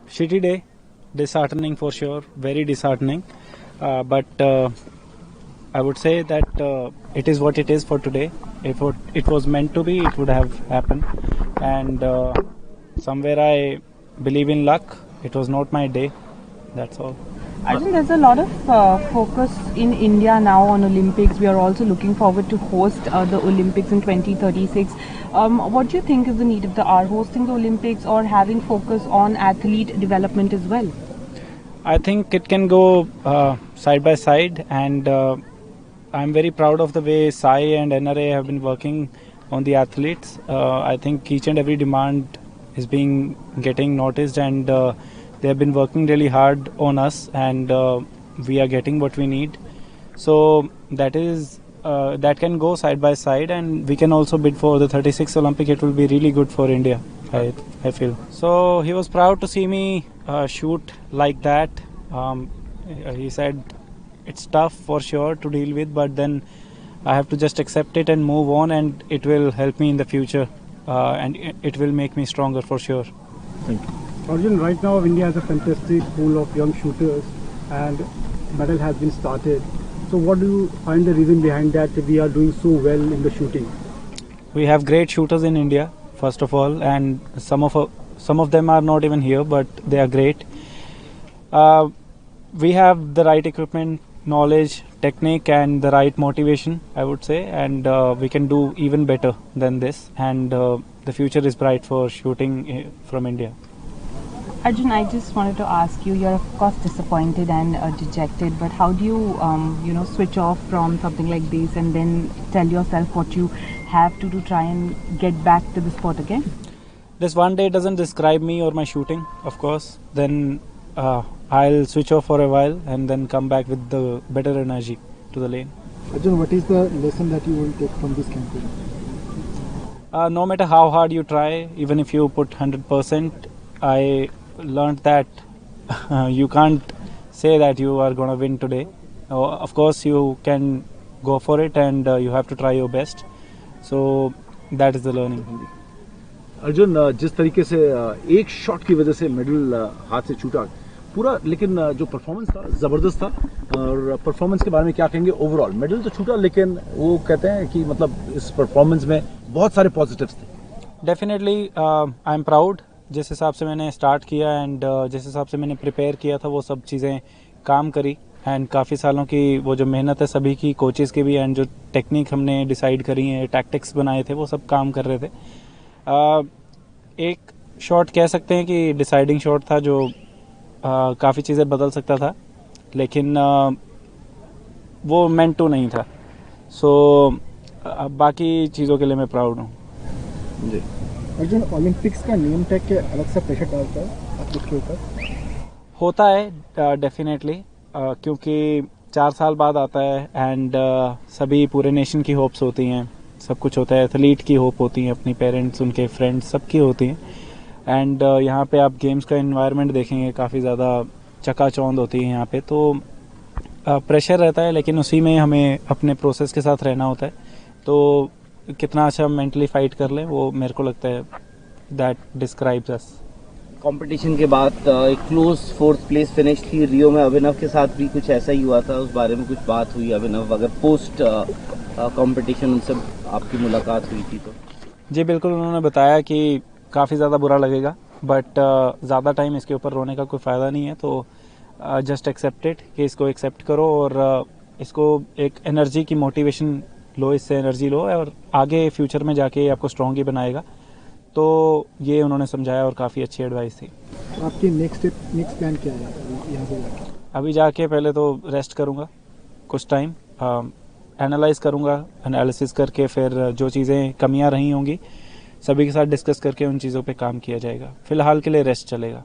Shitty day, disheartening for sure, very disheartening. But I would say that it is what it is for today. If it was meant to be, it would have happened. And somewhere I believe in luck. It was not my day. That's all. I think there's a lot of focus in India now on Olympics. We are also looking forward to host the Olympics in 2036. What do you think is the need of the hour, hosting the Olympics or having focus on athlete development as well? I think it can go side by side, and I'm very proud of the way SAI and NRA have been working on the athletes. I think each and every demand is getting noticed, and they have been working really hard on us, and we are getting what we need. So that can go side by side, and we can also bid for the 36th Olympic. It will be really good for India, I feel. So he was proud to see me shoot like that. He said it's tough for sure to deal with, but then I have to just accept it and move on, and it will help me in the future, and it will make me stronger for sure. Thank you. Arjun, right now India has a fantastic pool of young shooters and medal has been started. So what do you find the reason behind that we are doing so well in the shooting? We have great shooters in India, first of all, and some of them are not even here, but they are great. We have the right equipment, knowledge, technique, and the right motivation, I would say, and we can do even better than this, and the future is bright for shooting from India. Arjun, I just wanted to ask you, you're of course disappointed and dejected, but how do you, switch off from something like this and then tell yourself what you have to do to try and get back to the sport again? This one day doesn't describe me or my shooting, of course. Then I'll switch off for a while and then come back with the better energy to the lane. Arjun, what is the lesson that you will take from this campaign? No matter how hard you try, even if you put 100%, I learned that you can't say that you are going to win today. Of course, you can go for it, and you have to try your best. So that is the learning. Arjun, जिस तरीके से एक shot की वजह से medal हाथ से छूटा पूरा, लेकिन जो परफॉर्मेंस था ज़बरदस्त था, और परफॉर्मेंस के बारे में क्या कहेंगे? ओवरऑल मेडल तो छूटा, लेकिन वो कहते हैं कि मतलब इस परफॉर्मेंस में बहुत सारे पॉजिटिव्स थे. Definitely I am proud. जिस हिसाब से मैंने स्टार्ट किया एंड जिस हिसाब से मैंने प्रिपेयर किया था, वो सब चीज़ें काम करी, एंड काफ़ी सालों की वो जो मेहनत है सभी की, कोचेज़ की भी, एंड जो टेक्निक हमने डिसाइड करी है, टैक्टिक्स बनाए थे, वो सब काम कर रहे थे. एक शॉट कह सकते हैं कि डिसाइडिंग शॉट था, जो काफ़ी चीज़ें बदल सकता था, लेकिन वो मेंट टू नहीं था. सो बाकी चीज़ों के लिए मैं प्राउड हूँ. जी अर्जुन, ओलंपिक्स का नेम टैग के अलग सा प्रेशर डालता है आपके ऊपर? होता है डेफिनेटली, क्योंकि 4 साल बाद आता है, एंड सभी पूरे नेशन की होप्स होती हैं, सब कुछ होता है. एथलीट की होप होती है, अपनी पेरेंट्स, उनके फ्रेंड्स, सबकी होती हैं. एंड यहाँ पे आप गेम्स का एनवायरनमेंट देखेंगे, काफ़ी ज़्यादा चकाचौंध होती है यहाँ पे, तो प्रेशर रहता है, लेकिन उसी में हमें अपने प्रोसेस के साथ रहना होता है. तो कितना अच्छा मेंटली फाइट कर लें, वो मेरे को लगता है दैट डिस्क्राइब्स अस. कंपटीशन के बाद एक क्लोज 4th प्लेस फिनिश थी रियो में. अभिनव के साथ भी कुछ ऐसा ही हुआ था, उस बारे में कुछ बात हुई? अभिनव, अगर पोस्ट कंपटीशन उनसे आपकी मुलाकात हुई थी तो? जी बिल्कुल, उन्होंने बताया कि काफ़ी ज़्यादा बुरा लगेगा, बट ज़्यादा टाइम इसके ऊपर रोने का कोई फ़ायदा नहीं है. तो जस्ट एक्सेप्ट इट, कि इसको एक्सेप्ट करो, और इसको एक एनर्जी की मोटिवेशन लो, इससे एनर्जी लो, और आगे फ्यूचर में जाके आपको स्ट्रॉन्ग ही बनाएगा. तो ये उन्होंने समझाया, और काफ़ी अच्छी एडवाइस थी. आपकी नेक्स्ट प्लान क्या है यहाँ से जाके? अभी जाके पहले तो रेस्ट करूँगा कुछ टाइम, एनालाइज करूँगा, एनालिसिस करके फिर जो चीज़ें कमियाँ रही होंगी सभी के साथ डिस्कस करके उन चीज़ों पे काम किया जाएगा. फ़िलहाल के लिए रेस्ट चलेगा.